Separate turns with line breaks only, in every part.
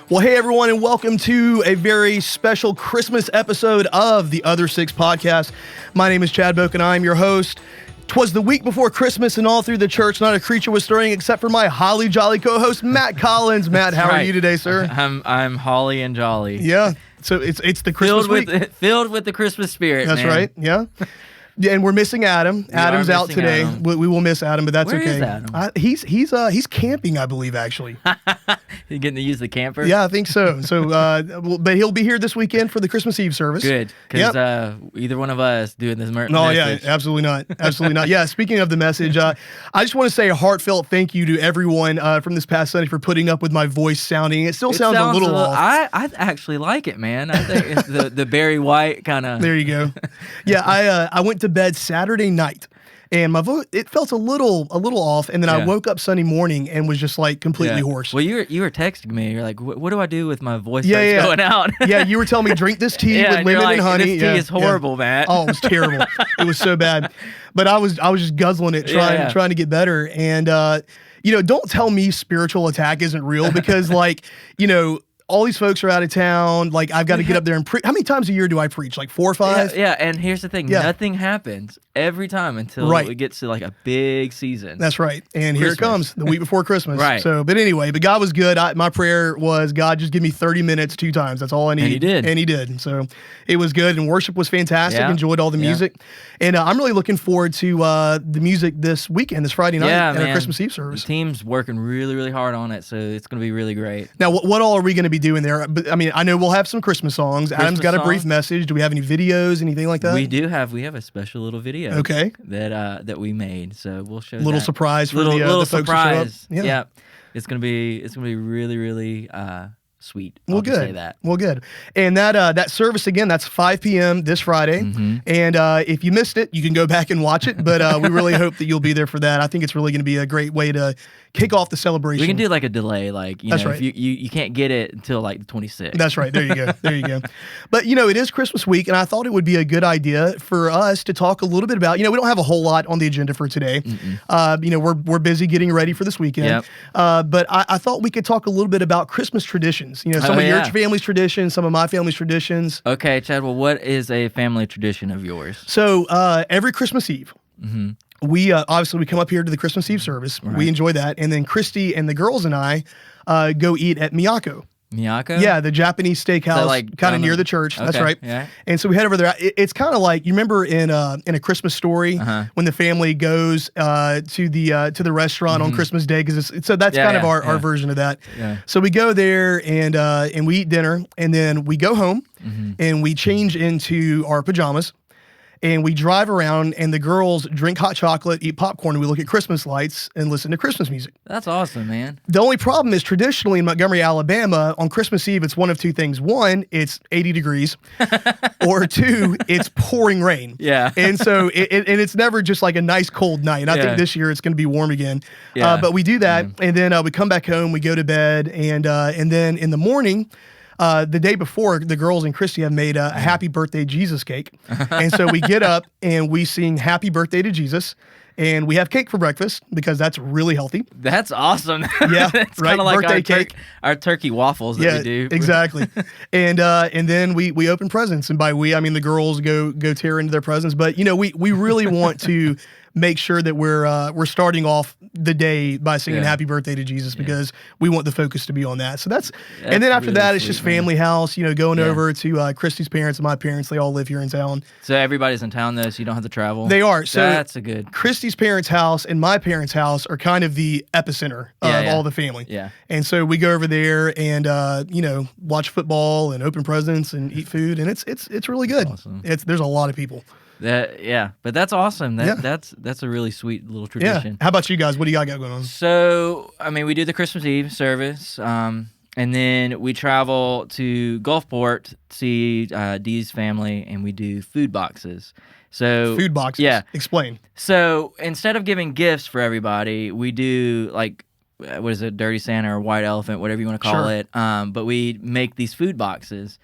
Well, hey, everyone, and welcome to a very special Christmas episode of the Other Six podcast. My name is Chad Boak, and I'm your host. 'Twas the week before Christmas, and all through the church, not a creature was stirring except for my holly jolly co-host, Matt Collins. Matt, how are you today, sir?
I'm holly and jolly.
Yeah, so it's the Christmas week.
Filled with the Christmas spirit,
That's
man.
right, yeah. Yeah, and we're missing Adam. Adam's out today.
Adam.
We will miss Adam, but that's
Where
okay.
is Adam?
He's camping, I believe, actually.
You getting to use the camper?
Yeah, I think so. But he'll be here this weekend for the Christmas Eve service.
Good, because either one of us doing this message.
No, yeah, absolutely not. Absolutely not. Yeah, speaking of the message, I just want to say a heartfelt thank you to everyone from this past Sunday for putting up with my voice sounding. It sounds a little off.
I actually like it, man. I think it's the Barry White kind of.
There you go. Yeah, I went to bed Saturday night, and my voice, it felt a little off, and then I woke up Sunday morning and was just like completely hoarse.
Well, you were texting me. You're like, what do I do with my voice going out?
Yeah, you were telling me drink this tea with lemon and honey.
This tea is horrible, man.
Oh, it was terrible. It was so bad. But I was just guzzling it, trying to get better. And don't tell me spiritual attack isn't real, because all these folks are out of town. Like, I've got to get up there and preach. How many times a year do I preach? Like 4 or 5?
Yeah, and here's the thing. Nothing happens every time until it gets to like a big season.
That's right. And here it comes, the week before Christmas.
Right.
But anyway, God was good. My prayer was, God, just give me 30 minutes 2 times. That's all I need.
And he did.
So it was good. And worship was fantastic.
Yeah.
Enjoyed all the music. And I'm really looking forward to the music this weekend, this Friday night at our Christmas Eve service.
The team's working really, really hard on it, so it's going to be really great.
Now, what all are we going to be doing there? But, I mean, I know we'll have some Christmas songs. Adam's got a brief message. Do we have any videos, anything like that?
We do have. We have a special little video.
Okay.
That we made. So we'll show.
Little
that.
surprise for
the
folks
surprise.
who show up.
Yeah. It's gonna be really, really sweet.
Well, good.
Say that.
Well, good. And that service again, that's 5 p.m. this Friday.
Mm-hmm.
And if you missed it, you can go back and watch it. But we really hope that you'll be there for that. I think it's really going to be a great way to kick off the celebration.
We can do like a delay,
That's right.
If you can't get it until like the 26th.
That's right. There you go. There you go. But it is Christmas week, and I thought it would be a good idea for us to talk a little bit about. We don't have a whole lot on the agenda for today. We're busy getting ready for this weekend.
Yep.
But I thought we could talk a little bit about Christmas traditions. Some of your family's traditions, some of my family's traditions.
Okay, Chad. Well, what is a family tradition of yours?
So every Christmas Eve.
Mm-hmm.
We obviously we come up here to the Christmas Eve service. Right. We enjoy that, and then Christy and the girls and I go eat at Miyako.
Miyako?
Yeah, the Japanese steakhouse, kind of near the church.
Okay,
that's right.
Yeah.
And so we head over there. It's kind of like, you remember in A Christmas Story when the family goes to the restaurant on Christmas Day, so that's kind of our version of that.
Yeah.
So we go there and we eat dinner, and then we go home and we change into our pajamas. And we drive around, and the girls drink hot chocolate, eat popcorn, and we look at Christmas lights and listen to Christmas music.
That's awesome, man.
The only problem is, traditionally in Montgomery, Alabama, on Christmas Eve, it's one of 2 things. 1, it's 80 degrees, or 2, it's pouring rain.
Yeah.
And so it's never just like a nice cold night. And I think this year it's going to be warm again.
Yeah.
But we do that, and then we come back home, we go to bed, and then in the morning, the day before, the girls and Christy have made a happy birthday Jesus cake. And so we get up and we sing happy birthday to Jesus. And we have cake for breakfast because that's really healthy.
That's awesome.
Yeah,
it's
right.
Kind of like
birthday cake.
Our turkey waffles that we do.
Exactly. And then we open presents. And by we, I mean the girls go tear into their presents. But we really want to make sure that we're starting off the day by singing happy birthday to Jesus, because we want the focus to be on that. So that's and then after
really
that, it's
sweet,
just family house, going
Yeah.
over to Christy's parents and my parents. They all live here in town.
So everybody's in town though, so you don't have to travel?
They are. So
that's a good.
Christy's parents' house and my parents' house are kind of the epicenter of all the family.
Yeah.
And so we go over there and watch football and open presents and eat food, and it's really good.
Awesome.
There's a lot of people.
But that's awesome. That's a really sweet little tradition.
Yeah. How about you guys? What do you got going on?
So, I mean, we do the Christmas Eve service, and then we travel to Gulfport to see Dee's family, and we do food boxes. So
Food boxes?
Yeah.
Explain.
So instead of giving gifts for everybody, we do like, what is it, Dirty Santa or White Elephant, whatever you want to call it. But we make these food boxes.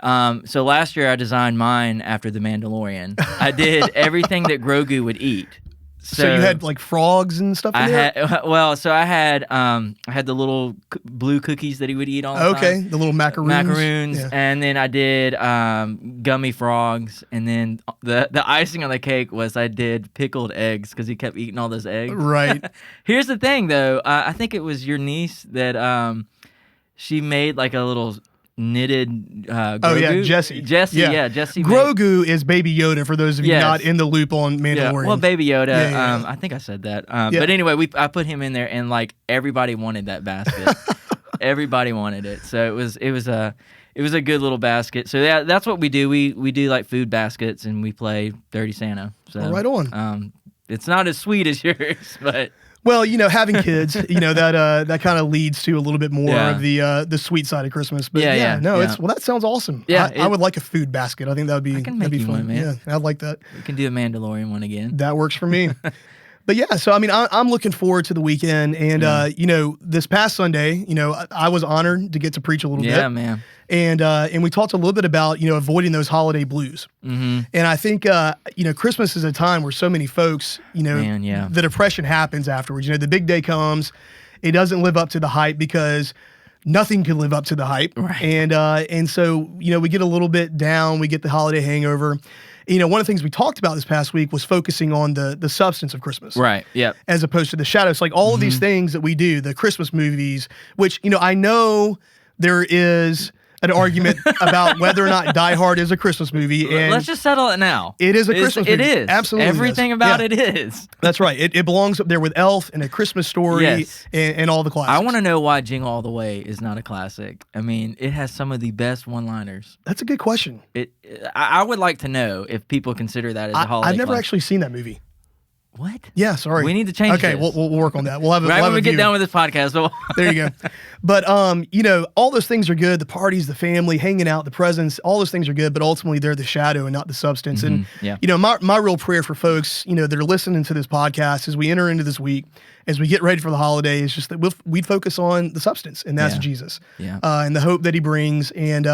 So last year I designed mine after The Mandalorian. I did everything that Grogu would eat.
So you had like frogs and stuff in there?
I had the little blue cookies that he would eat all the time.
Okay, the little macaroons.
Yeah. And then I did gummy frogs, and then the icing on the cake was I did pickled eggs because he kept eating all those eggs.
Right.
Here's the thing, though. I think it was your niece that she made like a little knitted Grogu.
Oh yeah, Jesse.
Jesse.
Grogu is Baby Yoda for those of you not in the loop on Mandalorian.
Yeah. Well, Baby Yoda. I think I said that. But anyway, I put him in there, and like everybody wanted that basket. Everybody wanted it, so it was a good little basket. So that's what we do. We do like food baskets, and we play Dirty Santa. So
right on.
It's not as sweet as yours, but.
Well, having kids, that kind of leads to a little bit more of the sweet side of Christmas. But that sounds awesome.
Yeah,
I would like a food basket. I think that'd be fun.
One, man.
Yeah, I'd like that.
We can do a Mandalorian one again.
That works for me. But yeah, so I mean, I'm looking forward to the weekend, and this past Sunday, I was honored to get to preach a little bit.
Yeah, man.
And we talked a little bit about avoiding those holiday blues. Mm-hmm. And I think Christmas is a time where so many folks the depression happens afterwards. The big day comes, it doesn't live up to the hype because nothing can live up to the hype.
Right.
And so we get a little bit down, we get the holiday hangover. One of the things we talked about this past week was focusing on the substance of Christmas.
Right, yeah.
As opposed to the shadows. Like all of these things that we do, the Christmas movies, which, I know there is an argument about whether or not Die Hard is a Christmas movie. And
let's just settle it now.
It is a Christmas movie.
It is.
Absolutely.
Everything about it is.
That's right. It belongs up there with Elf and A Christmas Story and all the classics.
I want to know why Jingle All the Way is not a classic. I mean, it has some of the best one-liners.
That's a good question.
I would like to know if people consider that as a holiday
I've never
classic.
actually seen that movie.
What?
Yeah, sorry.
We need to change
Okay,
this.
we'll work on that. We'll have
when we get done with this podcast.
There you go. But all those things are good. The parties, the family, hanging out, the presents, all those things are good. But ultimately, they're the shadow and not the substance.
Mm-hmm.
And my real prayer for folks that are listening to this podcast as we enter into this week, as we get ready for the holiday, is just that we'd focus on the substance, and that's Jesus.
Yeah.
And the hope that He brings. And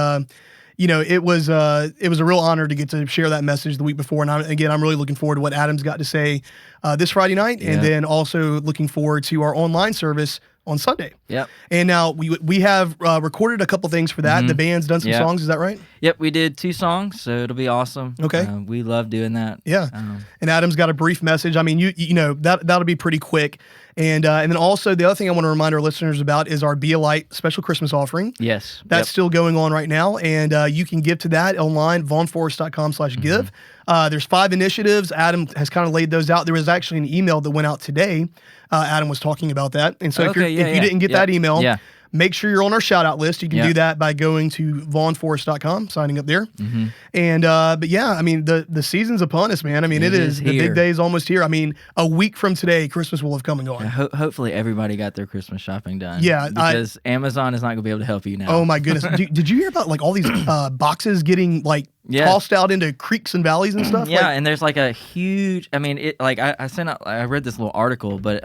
it was a real honor to get to share that message the week before. And I'm really looking forward to what Adam's got to say this Friday night, and then also looking forward to our online service on Sunday.
Yep.
And now we have recorded a couple things for that. Mm-hmm. The band's done some songs. Is that right?
Yep, we did 2 songs, so it'll be awesome.
Okay.
We love doing that.
Yeah. And Adam's got a brief message. I mean, that'll be pretty quick. And then also the other thing I want to remind our listeners about is our Be a Light special Christmas offering.
Yes.
That's still going on right now, and you can give to that online, vaughnforest.com/give. There's 5 initiatives. Adam has kind of laid those out. There was actually an email that went out today. Adam was talking about that. And so if you didn't get that email, make sure you're on our shout out list. You can do that by going to vaughnforest.com, signing up there. Mm-hmm. And but yeah, I mean the season's upon us, man. I mean it is the big day is almost here. I mean a week from today, Christmas will have come and gone.
Hopefully everybody got their Christmas shopping done.
Yeah,
because Amazon is not going to be able to help you now.
Oh my goodness! Did you hear about like all these boxes getting like tossed out into creeks and valleys and stuff?
Yeah, and there's like a huge. I mean, it like I sent out. I read this little article, but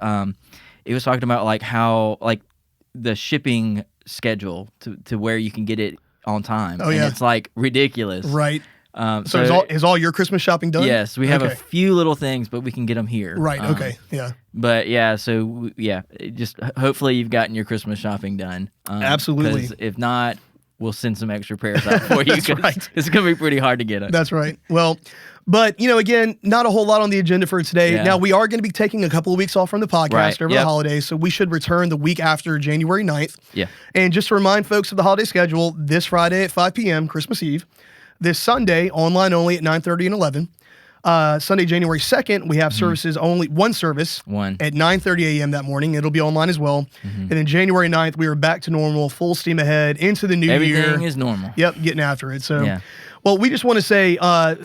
it was talking about like how like the shipping schedule to where you can get it on time.
Oh, yeah.
And it's like ridiculous.
Right. So is all your Christmas shopping done?
Yes, we have a few little things, but we can get them here.
Right. Okay. Yeah.
But yeah, so just hopefully you've gotten your Christmas shopping done.
Absolutely.
'Cause if not, we'll send some extra prayers out for you.
That's right.
It's going to be pretty hard to get it.
That's right. Well, but, again, not a whole lot on the agenda for today.
Yeah.
Now, we are going to be taking a couple of weeks off from the podcast over the holidays, so we should return the week after January 9th.
Yeah.
And just to remind folks of the holiday schedule, this Friday at 5 p.m., Christmas Eve. This Sunday, online only at 9:30 and 11. Sunday, January 2nd, we have services only, one service at 9:30 a.m. that morning. It'll be online as well. Mm-hmm. And then January 9th, we are back to normal, full steam ahead into the new year.
Everything is normal.
Yep, getting after it. So, well, we just want to say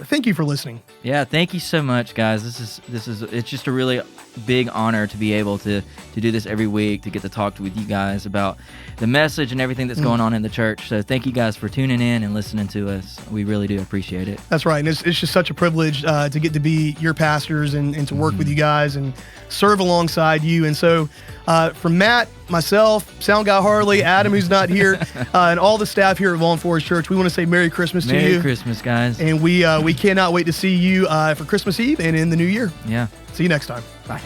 thank you for listening.
Yeah, thank you so much, guys. It's just a really big honor to be able to do this every week, to get to talk with you guys about the message and everything that's going on in the church. So thank you guys for tuning in and listening to us. We really do appreciate it.
That's right. And it's just such a privilege to get to be your pastors and to work with you guys and serve alongside you. And so From Matt, myself, Sound Guy Harley, Adam, who's not here, and all the staff here at Vaughn Forest Church, we want to say Merry Christmas to you.
Merry Christmas, guys.
And we cannot wait to see you for Christmas Eve and in the new year.
Yeah.
See you next time.
Bye.